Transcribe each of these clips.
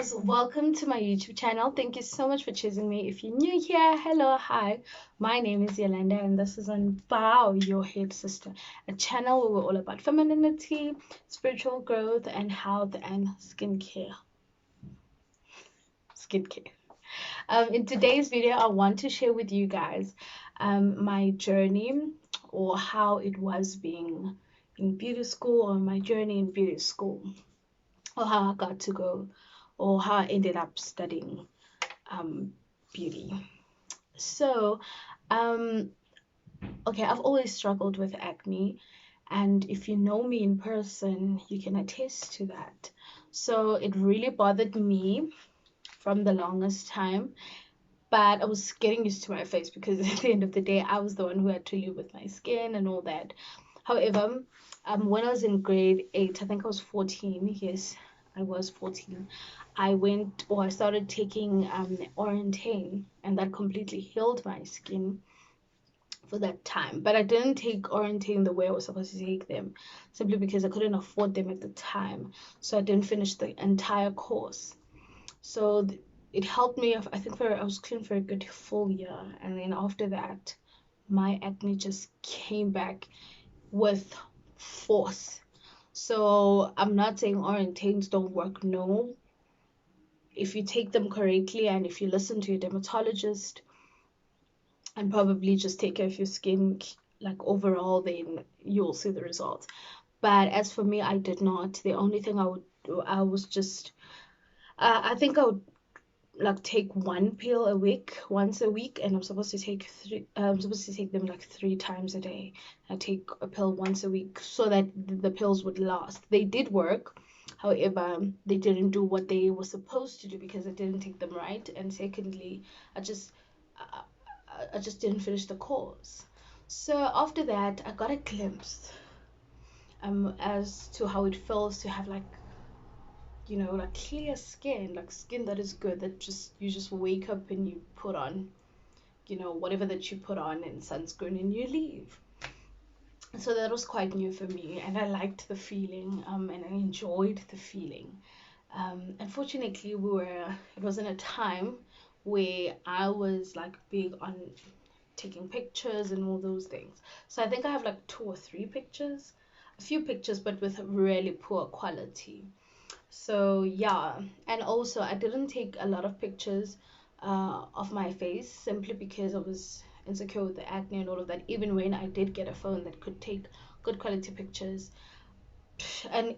guys, welcome to my YouTube channel. Thank you so much for choosing me. If you're new here, hello, hi. My name is Yolanda and this is on Bow Your Head Sister, a channel where we're all about femininity, spiritual growth, and health and skincare. Skincare. In today's video, I want to share with you guys my journey or how it was being in beauty school, or my journey in beauty school, or how I got to go, or how I ended up studying beauty. So, um, okay, I've always struggled with acne, and if you know me in person, you can attest to that. So, it really bothered me from the longest time, but I was getting used to my face because at the end of the day, I was the one who had to live with my skin and all that. However, when I was in grade 8, I think I was 14, yes, I was 14, I started taking Orantane, and that completely healed my skin for that time. But I didn't take Orantane the way I was supposed to take them, simply because I couldn't afford them at the time. So I didn't finish the entire course. So it helped me, I think, I was clean for a good full year. And then after that, my acne just came back with force. So I'm not saying Orantanes don't work. No, if you take them correctly and if you listen to your dermatologist and probably just take care of your skin, like overall, then you'll see the results. But as for me, I did not. The only thing I would do, I was just I think I would like take one pill a week, once a week, and I'm supposed to take I'm supposed to take them like 3 times a day. I take a pill once a week so that the pills would last. They did work. However, they didn't do what they were supposed to do because I didn't take them right. And secondly, I just I, I just didn't finish the course. So after that, I got a glimpse as to how it feels to have like clear skin, like skin that is good, that just you just wake up and you put on, whatever that you put on and sunscreen and you leave. So that was quite new for me, and I liked the feeling, and I enjoyed the feeling. Unfortunately, it was in a time where I was like big on taking pictures and all those things. So I think I have like 2 or 3 pictures, a few pictures, but with really poor quality. So yeah, and also I didn't take a lot of pictures of my face simply because I was insecure with the acne and all of that. Even when I did get a phone that could take good quality pictures, and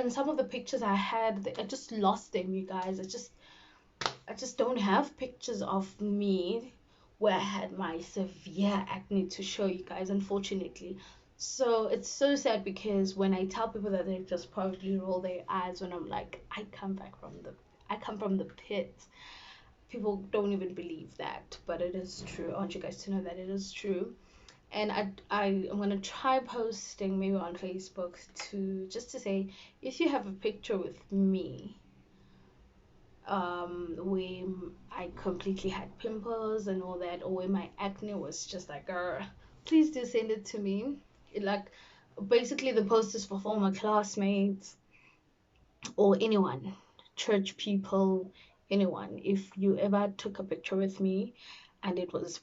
some of the pictures I had, I just lost them, you guys. I just don't have pictures of me where I had my severe acne to show you guys, unfortunately. So it's so sad because when I tell people that, they just probably roll their eyes when I'm like, I come from the pit. People don't even believe that, but it is true. I want you guys to know that it is true. And I'm gonna try posting maybe on Facebook to say, if you have a picture with me where I completely had pimples and all that, or where my acne was just like, please do send it to me. Basically, the post is for former classmates or anyone, church people, anyone. If you ever took a picture with me and it was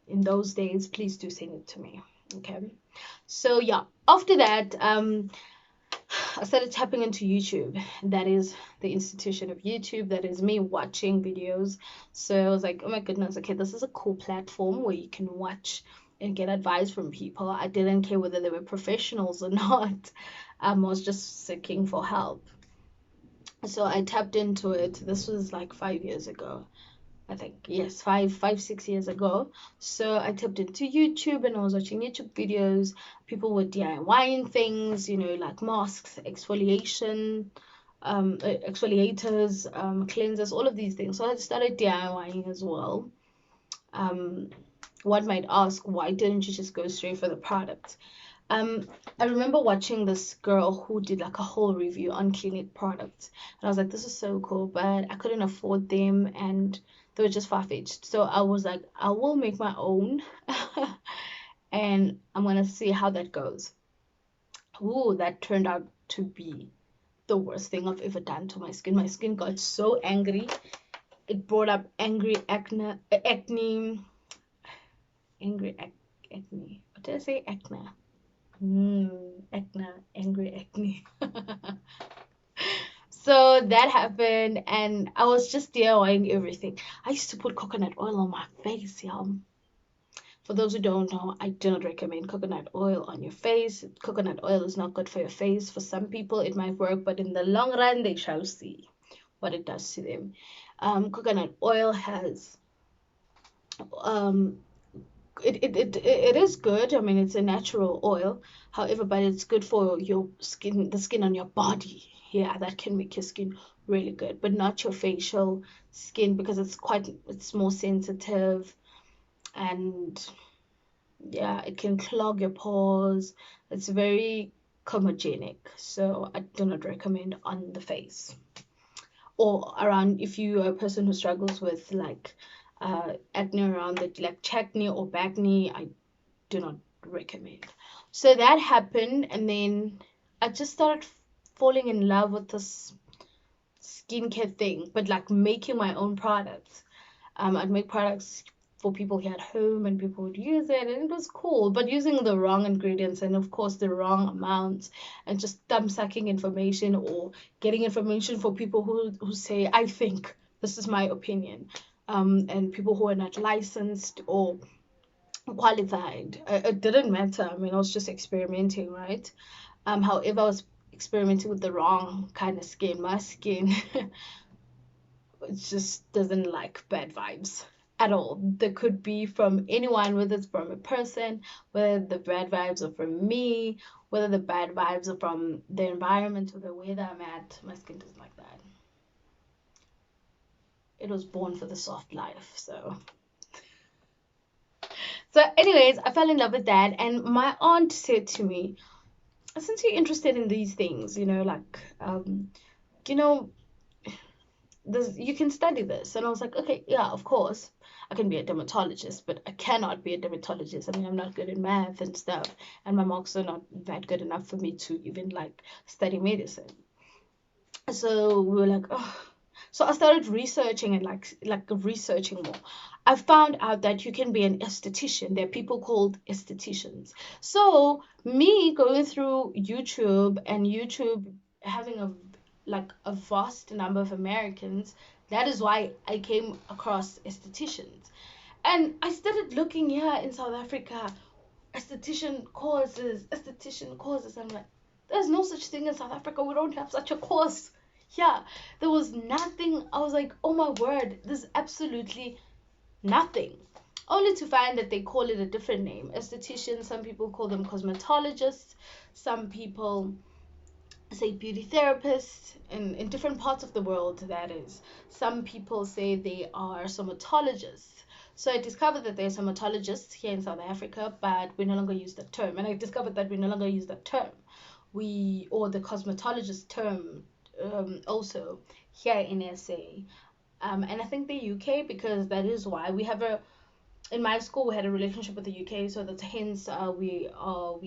in those days, please do send it to me. Okay. So yeah, after that, I started tapping into YouTube. That is the institution of YouTube. That is me watching videos. So I was like, oh my goodness, okay, this is a cool platform where you can watch and get advice from people. I didn't care whether they were professionals or not. I was just seeking for help. So I tapped into it. This was like 5 years ago. I think, yes, 6 years ago. So I tapped into YouTube and I was watching YouTube videos. People were DIYing things, like masks, exfoliators, cleansers, all of these things. So I started DIYing as well. One might ask, why didn't you just go straight for the product? I remember watching this girl who did like a whole review on Clinique products, and I was like, this is so cool, but I couldn't afford them and they were just far-fetched. So I was like, I will make my own and I'm gonna see how that goes. Ooh, that turned out to be the worst thing I've ever done to my skin. My skin got so angry. It brought up angry acne. What did I say? Acne. Acne, angry acne. So that happened, and I was just DIYing everything. I used to put coconut oil on my face, y'all. For those who don't know, I do not recommend coconut oil on your face. Coconut oil is not good for your face. For some people, it might work, but in the long run, they shall see what it does to them. Coconut oil has um, it is good. I mean, it's a natural oil. However, but it's good for your skin, the skin on your body. Yeah, that can make your skin really good, but not your facial skin because it's more sensitive, and yeah, it can clog your pores. It's very comedogenic, so I do not recommend on the face or around. If you are a person who struggles with like acne around the like acne or acne, I do not recommend. So that happened, and then I just started falling in love with this skincare thing, but like making my own products. I'd make products for people here at home, and people would use it, and it was cool. But using the wrong ingredients, and of course the wrong amounts, and just thumb sucking information or getting information for people who say, I think this is my opinion, and people who are not licensed or qualified. It didn't matter. I mean, I was just experimenting, right? However, I was experimenting with the wrong kind of skin. My skin it just doesn't like bad vibes at all. They could be from anyone, whether it's from a person, whether the bad vibes are from me, whether the bad vibes are from the environment or the weather I'm at. My skin doesn't like that. It was born for the soft life, so. So, anyways, I fell in love with that, and my aunt said to me, since you're interested in these things, like, you know, this you can study this. And I was like, okay, yeah, of course I can be a dermatologist, but I cannot be a dermatologist. I mean, I'm not good in math and stuff, and my marks are not that good enough for me to even like study medicine. So we were like, oh. So I started researching and like researching more. I found out that you can be an esthetician. There are people called estheticians. So me going through YouTube, and YouTube having a vast number of Americans, that is why I came across estheticians. And I started looking here in South Africa, esthetician courses. I'm like, there's no such thing in South Africa. We don't have such a course. Yeah, there was nothing. I was like, oh my word, there's absolutely nothing. Only to find that they call it a different name. Estheticians, some people call them cosmetologists, some people say beauty therapists in different parts of the world, that is. Some people say they are somatologists. So I discovered that they're somatologists here in South Africa, but we no longer use that term. And I discovered that we no longer use that term. Or the cosmetologist term also here in SA. And I think the UK, because that is why we have in my school we had a relationship with the UK, so that's hence we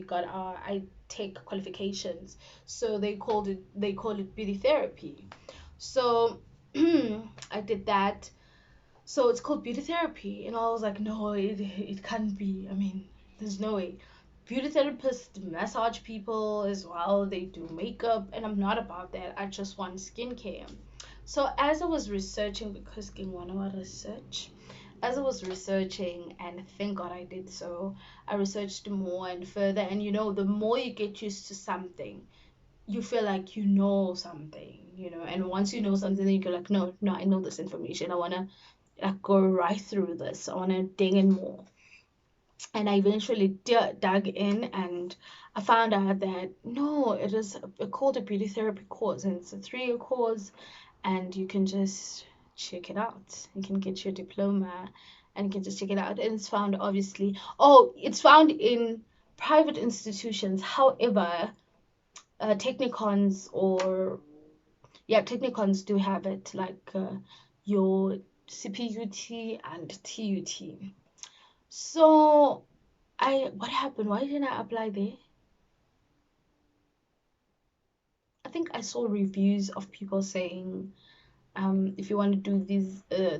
got our I take qualifications. So they call it beauty therapy. So I did that. So it's called beauty therapy, and I was like, no, it can't be. I mean, there's no way. Beauty therapists massage people as well. They do makeup, and I'm not about that. I just want skincare. So as I was researching, because Kingwana research, as I was researching, and thank God I did so, I researched more and further. And the more you get used to something, you feel like you know something, and once you know something, then you go like, no, no, I know this information. I wanna like go right through this. I wanna dig in more. And I eventually dug in, and I found out that no, it is called a beauty therapy course, and it's a 3-year course, and you can just check it out. You can get your diploma, and you can just check it out. And it's found obviously, it's found in private institutions. However, technicons technicons do have it, like your CPUT and TUT. So what happened? Why didn't I apply there? think I saw reviews of people saying, if you want to do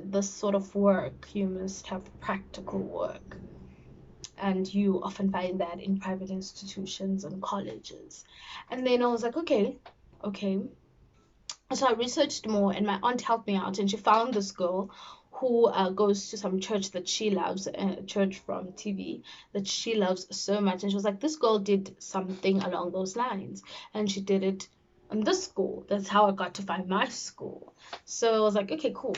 this sort of work, you must have practical work. And you often find that in private institutions and colleges. And then I was like, okay. So I researched more, and my aunt helped me out, and she found this girl who goes to some church that she loves, a church from TV that she loves so much. And she was like, this girl did something along those lines, and she did it in this school. That's how I got to find my school. So I was like, okay, cool.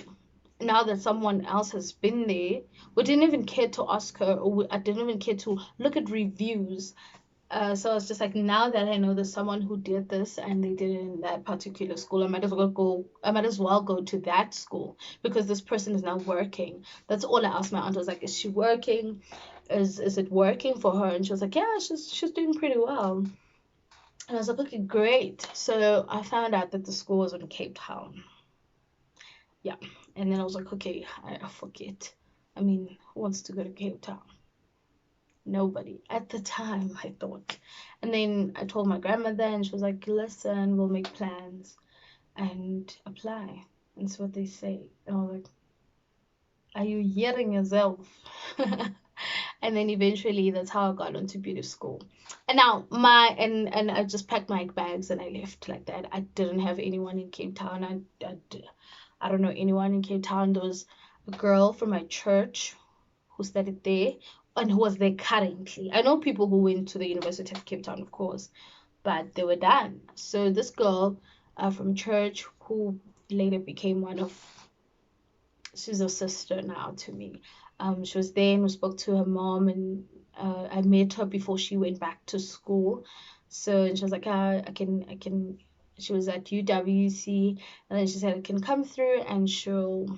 Now that someone else has been there, we didn't even care to ask her, or I didn't even care to look at reviews. So it's just like, now that I know there's someone who did this and they did it in that particular school, I might as well go to that school because this person is now working. That's all I asked my aunt. I was like, is she working? Is it working for her? And she was like, yeah, she's doing pretty well. And I was like, okay, great. So I found out that the school was in Cape Town. Yeah. And then I was like, okay, I forget. I mean, who wants to go to Cape Town? Nobody at the time, I thought. And then I told my grandmother, and she was like, listen, we'll make plans and apply. And that's what they say. And I was like, are you hearing yourself? And then eventually that's how I got into beauty school. And now and I just packed my bags and I left like that. I didn't have anyone in Cape Town. I don't know anyone in Cape Town. There was a girl from my church who studied there and who was there currently. I know people who went to the University of Cape Town, of course, but they were done. So this girl from church, who later became she's a sister now to me. She was there, and we spoke to her mom, and I met her before she went back to school. So, and she was like, I can. She was at UWC, and then she said I can come through, and she'll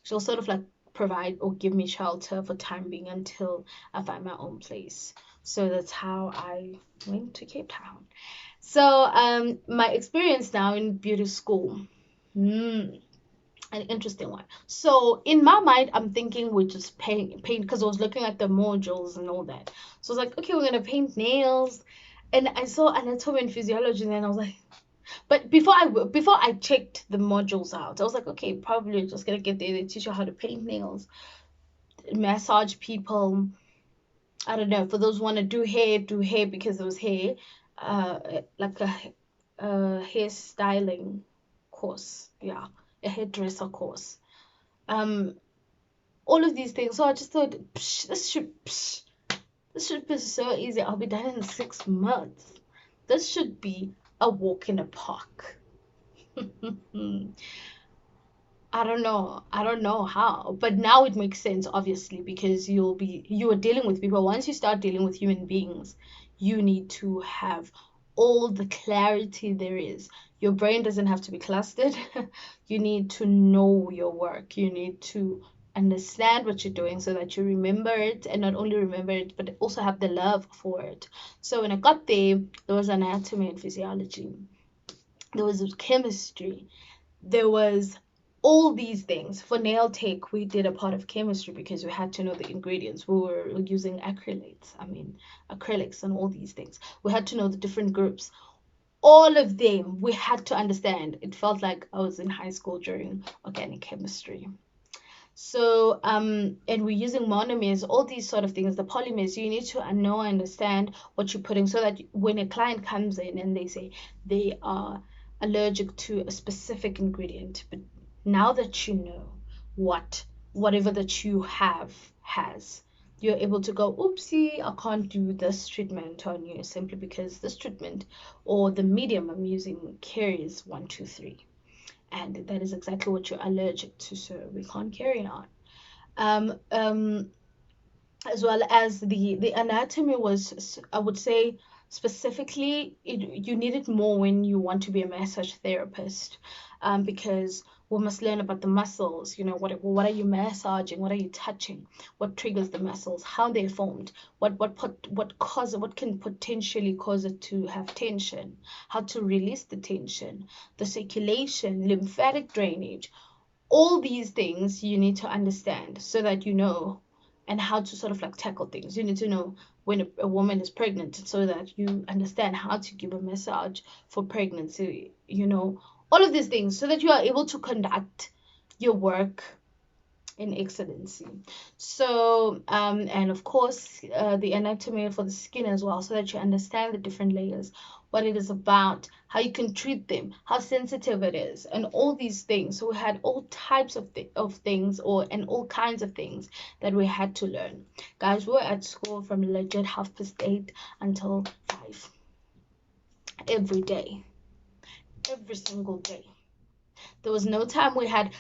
sort of like provide or give me shelter for time being until I find my own place. So that's how I went to Cape Town. So my experience now in beauty school. An interesting one. So in my mind, I'm thinking we just paint because I was looking at the modules and all that. So I was like, okay, we're gonna paint nails, and I saw anatomy and physiology, and then I was like, but before I checked the modules out, I was like, okay, probably just gonna get there. They teach you how to paint nails, massage people. I don't know. For those who want to do hair because there was hair, like a hairstyling course. Yeah, a hairdresser course. All of these things. So I just thought, this should be so easy. I'll be done in 6 months. This should be a walk in a park. I don't know how, but now it makes sense, obviously, because you are dealing with people. Once you start dealing with human beings, you need to have all the clarity there is. Your brain doesn't have to be clustered. You need to know your work. You need to understand what you're doing so that you remember it, and not only remember it, but also have the love for it. So when I got there was anatomy and physiology. There was chemistry. There was all these things. For nail tech, we did a part of chemistry because we had to know the ingredients. We were using acrylics and all these things. We had to know the different groups. All of them we had to understand. It felt like I was in high school during organic chemistry. So and we're using monomers, all these sort of things, the polymers. You need to know and understand what you're putting, so that when a client comes in and they say they are allergic to a specific ingredient, but now that you know whatever that you have has, you're able to go, oopsie, I can't do this treatment on you simply because this treatment or the medium I'm using carries 1, 2, 3, and that is exactly what you're allergic to, so we can't carry on. As well as the anatomy was, I would say, specifically, you need it more when you want to be a massage therapist, because we must learn about the muscles. You know, what are you massaging? What are you touching? What triggers the muscles? How they're formed? What can potentially cause it to have tension? How to release the tension? The circulation, lymphatic drainage. All these things you need to understand so that you know and how to sort of like tackle things. You need to know when a woman is pregnant so that you understand how to give a massage for pregnancy, all of these things so that you are able to conduct your work in excellency. So, and of course, the anatomy for the skin as well, so that you understand the different layers, what it is about, how you can treat them, how sensitive it is, and all these things. So we had all types of things, and all kinds of things that we had to learn. Guys, we were at school from legit 8:30 until 5 every day, every single day. There was no time we had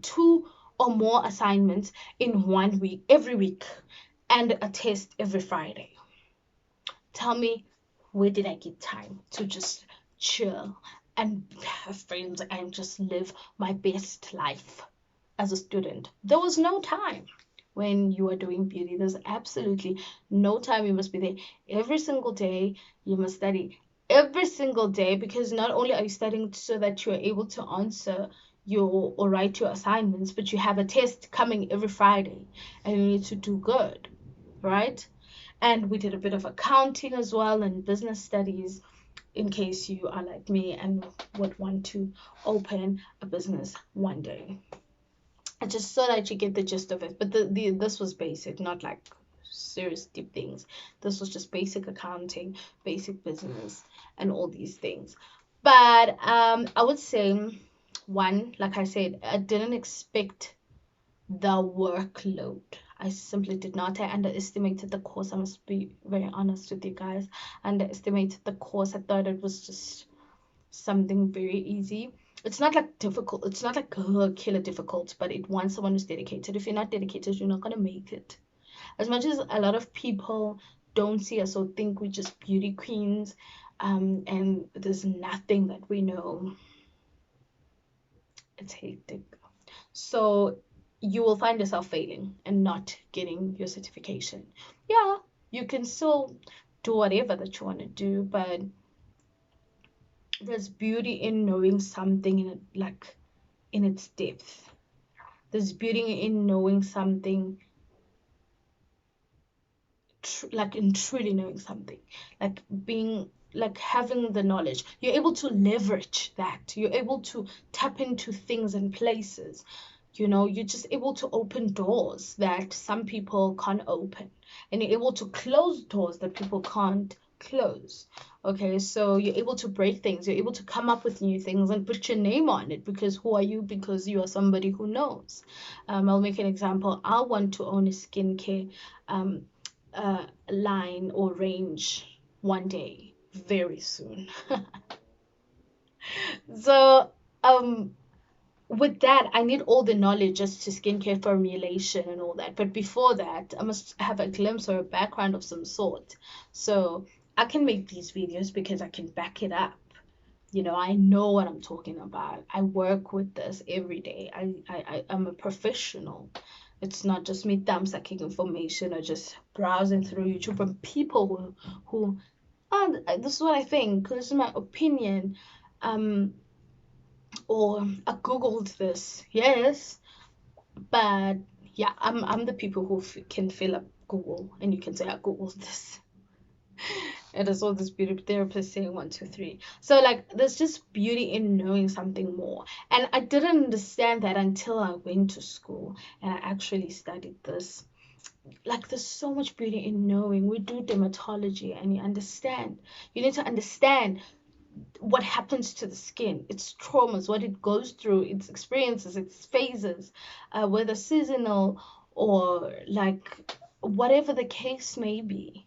two or more assignments in 1 week, every week, and a test every Friday. Tell me, where did I get time to just chill and have friends and just live my best life as a student? There was no time. When you are doing beauty, there's absolutely no time. You must be there every single day. You must study every single day, because not only are you studying so that you are able to answer or write your assignments, but you have a test coming every Friday and you need to do good, right? And we did a bit of accounting as well and business studies, in case you are like me and would want to open a business one day. Just so that you get the gist of it. But this was basic, not like serious deep things. This was just basic accounting, basic business, and all these things. But I would say, one, like I said, I didn't expect the workload. I simply did not. I underestimated the course. I must be very honest with you guys. I underestimated the course. I thought it was just something very easy. It's not like difficult. It's not like killer difficult, but it wants someone who's dedicated. If you're not dedicated, you're not gonna make it. As much as a lot of people don't see us or think we're just beauty queens, and there's nothing that we know, it's hectic. So you will find yourself failing and not getting your certification. Yeah, you can still do whatever that you want to do, but there's beauty in knowing something in its depth. There's beauty in knowing something, in truly knowing something, like being like having the knowledge. You're able to leverage that. You're able to tap into things and places. You're just able to open doors that some people can't open, and you're able to close doors that people can't close. Okay, so you're able to break things, you're able to come up with new things and put your name on it, because who are you? Because you are somebody who knows. I'll make an example. I want to own a skincare line or range one day, very soon. So with that, I need all the knowledge just to skincare formulation and all that. But before that, I must have a glimpse or a background of some sort. So I can make these videos because I can back it up. I know what I'm talking about. I work with this every day. I'm a professional. It's not just me thumb sucking information or just browsing through YouTube. But people who this is what I think. This is my opinion. Or I googled this, yes, but yeah, I'm the people who can fill up Google, and you can say I googled this. And there's all this beauty therapist saying 1, 2, 3. So like, there's just beauty in knowing something more, and I didn't understand that until I went to school and I actually studied this. Like, there's so much beauty in knowing. We do dermatology, and you need to understand what happens to the skin, its traumas, what it goes through, its experiences, its phases, whether seasonal or like whatever the case may be,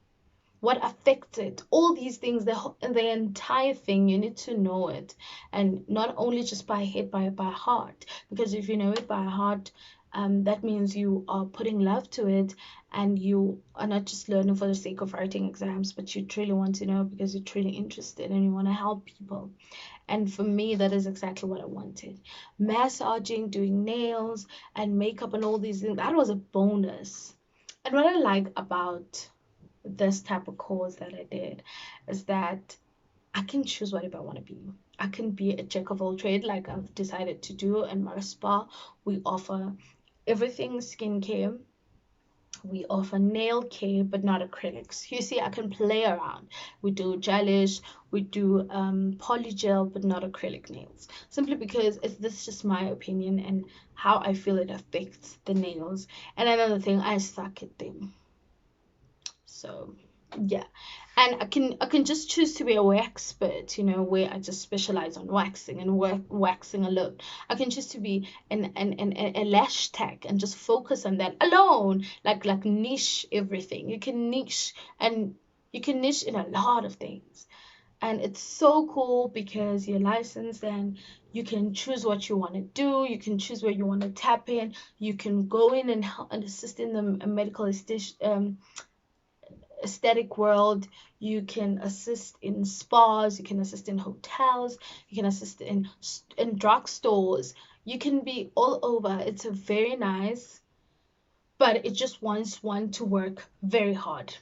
what affects it, all these things, the entire thing. You need to know it, and not only just by head, by heart, because if you know it by heart, that means you are putting love to it, and you are not just learning for the sake of writing exams, but you truly want to know because you're truly interested and you want to help people. And for me, that is exactly what I wanted. Massaging, doing nails and makeup and all these things, that was a bonus. And what I like about this type of course that I did is that I can choose whatever I want to be. I can be a jack of all trade, like I've decided to do. In my spa, we offer everything skincare. We offer nail care, but not acrylics. You see, I can play around. We do gelish, we do polygel, but not acrylic nails. Simply because this is just my opinion and how I feel it affects the nails. And another thing, I suck at them. So yeah, and I can just choose to be a expert, where I just specialize on waxing and waxing alone. I can choose to be a lash tech and just focus on that alone, like niche everything. You can niche, and you can niche in a lot of things. And it's so cool because you're licensed and you can choose what you want to do. You can choose where you want to tap in. You can go in and help and assist in the medical aesthetic world. You can assist in spas, you can assist in hotels, you can assist in drugstores. You can be all over. It's a very nice, but it just wants one to work very hard.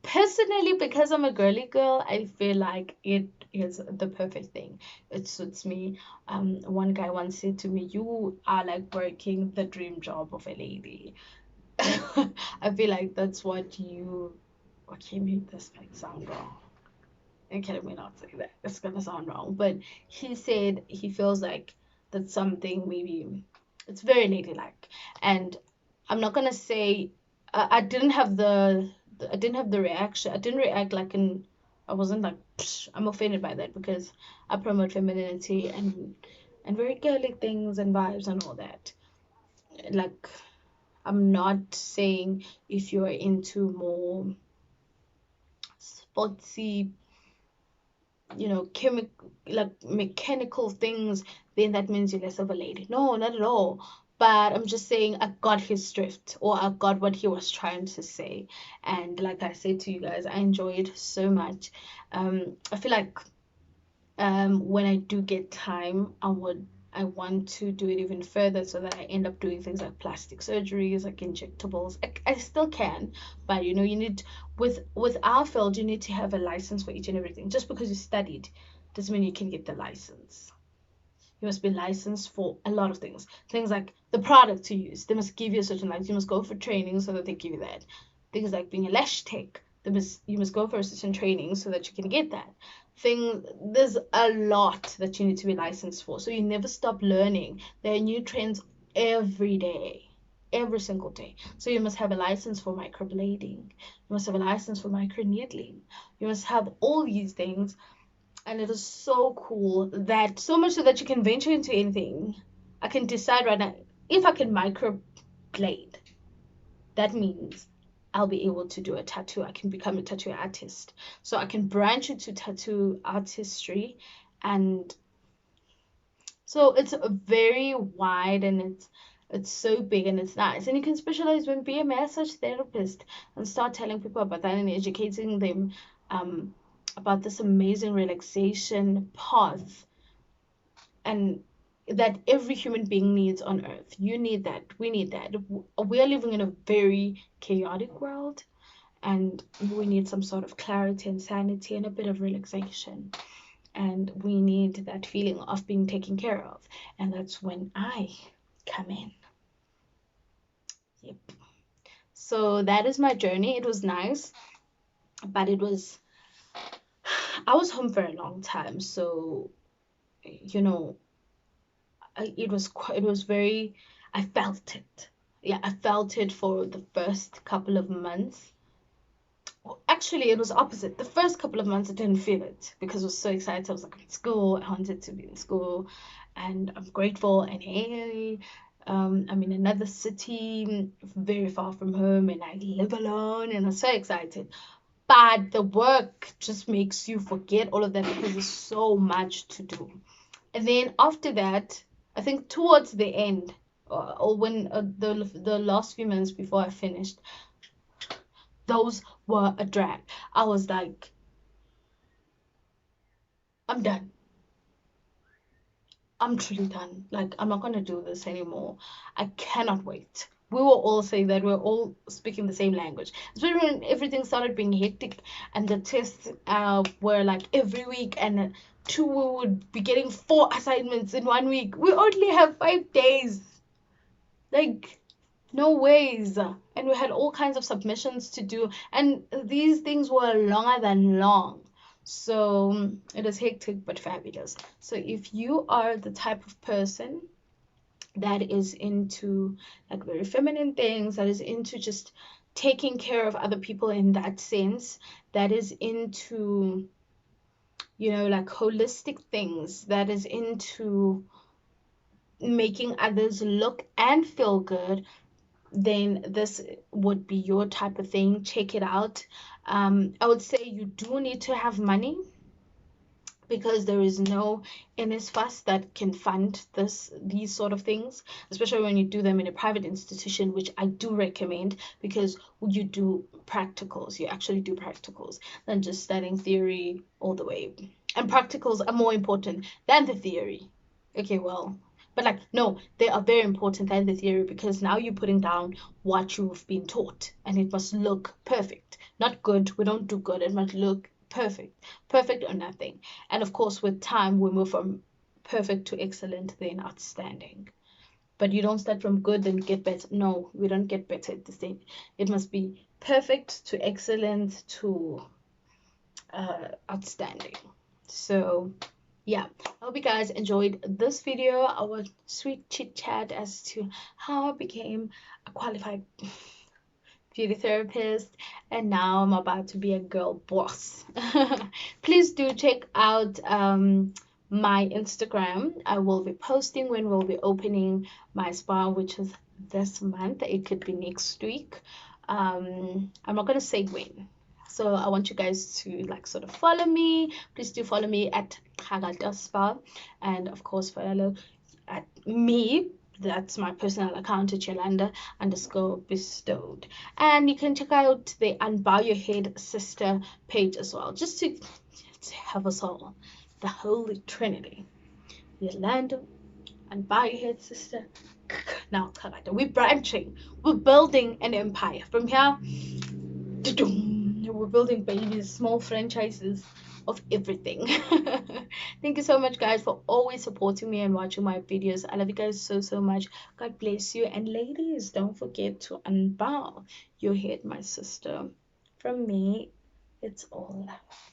Personally, because I'm a girly girl, I feel like it is the perfect thing. It suits me. One guy once said to me, "You are like working the dream job of a lady." I feel like that's what you. Okay, maybe this might sound wrong. Okay, let me not say that. It's gonna sound wrong. But he said he feels like that's something maybe it's very ladylike. And I'm not gonna say I didn't have I didn't have the reaction. I didn't react like in I wasn't like psh, I'm offended by that because I promote femininity and very girly things and vibes and all that. Like I'm not saying if you're into more sportsy, mechanical things, then that means you're less of a lady. No, not at all. But I'm just saying I got his drift, or I got what he was trying to say. And like I said to you guys, I enjoy it so much. I feel like when I do get time, I want to do it even further so that I end up doing things like plastic surgeries, like injectables. I still can, but you need with our field, you need to have a license for each and everything. Just because you studied doesn't mean you can get the license. You must be licensed for a lot of things. Things like the product to use, they must give you a certain license. You must go for training so that they give you that. Things like being a lash tech, you must go for a certain training so that you can get that. There's a lot that you need to be licensed for. So you never stop learning. There are new trends every day. Every single day. So you must have a license for microblading. You must have a license for microneedling. You must have all these things, and it is so cool that so much so that you can venture into anything. I can decide right now if I can microblade. That means I'll be able to do a tattoo. I can become a tattoo artist. So I can branch into tattoo artistry, and so it's very wide and it's so big and it's nice. And you can specialize when be a massage therapist and start telling people about that and educating them about this amazing relaxation path and that every human being needs on earth. You need that. We need that. We are living in a very chaotic world, and we need some sort of clarity and sanity and a bit of relaxation. And we need that feeling of being taken care of. And that's when I come in. Yep. So that is my journey. It was nice, but I was home for a long time. So, you know, it was very, I felt it. Yeah, I felt it for the first couple of months. Well, actually, it was opposite. The first couple of months, I didn't feel it because I was so excited. I was like in school. I wanted to be in school, and I'm grateful. And hey, I'm in another city, very far from home, and I live alone, and I'm so excited. But the work just makes you forget all of that because there's so much to do. And then after that, I think towards the end, or when the last few months before I finished, those were a drag. I was like, I'm done. I'm truly done. Like, I'm not gonna do this anymore. I cannot wait. We were all saying that we're all speaking the same language. Especially when everything started being hectic and the tests were like every week, and we would be getting 4 assignments in 1 week. We only have 5 days. Like, No ways. And we had all kinds of submissions to do, and these things were longer than long. So it is hectic but fabulous. So if you are the type of person that is into like very feminine things, that is into just taking care of other people in that sense, that is into, you know, like holistic things, that is into making others look and feel good, then this would be your type of thing. Check it out. I would say you do need to have money, because there is no NSFAS that can fund these sort of things, especially when you do them in a private institution, which I do recommend, because you do practicals. You actually do practicals than just studying theory all the way. And practicals are more important than the theory. Okay, well, but like, no, they are very important than the theory, because now you're putting down what you've been taught, and it must look perfect. Not good. We don't do good. It must look perfect. Perfect or nothing. And of course, with time, we move from perfect to excellent, then outstanding. But you don't start from good and get better. No, we don't get better at the same. It must be perfect to excellent to outstanding. So yeah, I hope you guys enjoyed this video, our sweet chit chat as to how I became a qualified beauty therapist, and now I'm about to be a girl boss. Please do check out my Instagram. I will be posting when we'll be opening my spa, which is this month. It could be next week. I'm not gonna say when. So I want you guys to like sort of follow me. Please do follow me at Kagata Spa, and of course follow at me. That's my personal account at Yolanda_bestowed. And you can check out the Unbow Your Head Sister page as well, just to have us all, the Holy Trinity. Yolanda, Unbow Your Head Sister. Now, we're branching. We're building an empire. From here, we're building babies, small franchises of everything. Thank you so much, guys, for always supporting me and watching my videos. I love you guys so, so much. God bless you. And ladies, don't forget to unbow your head, my sister. From me, it's all love.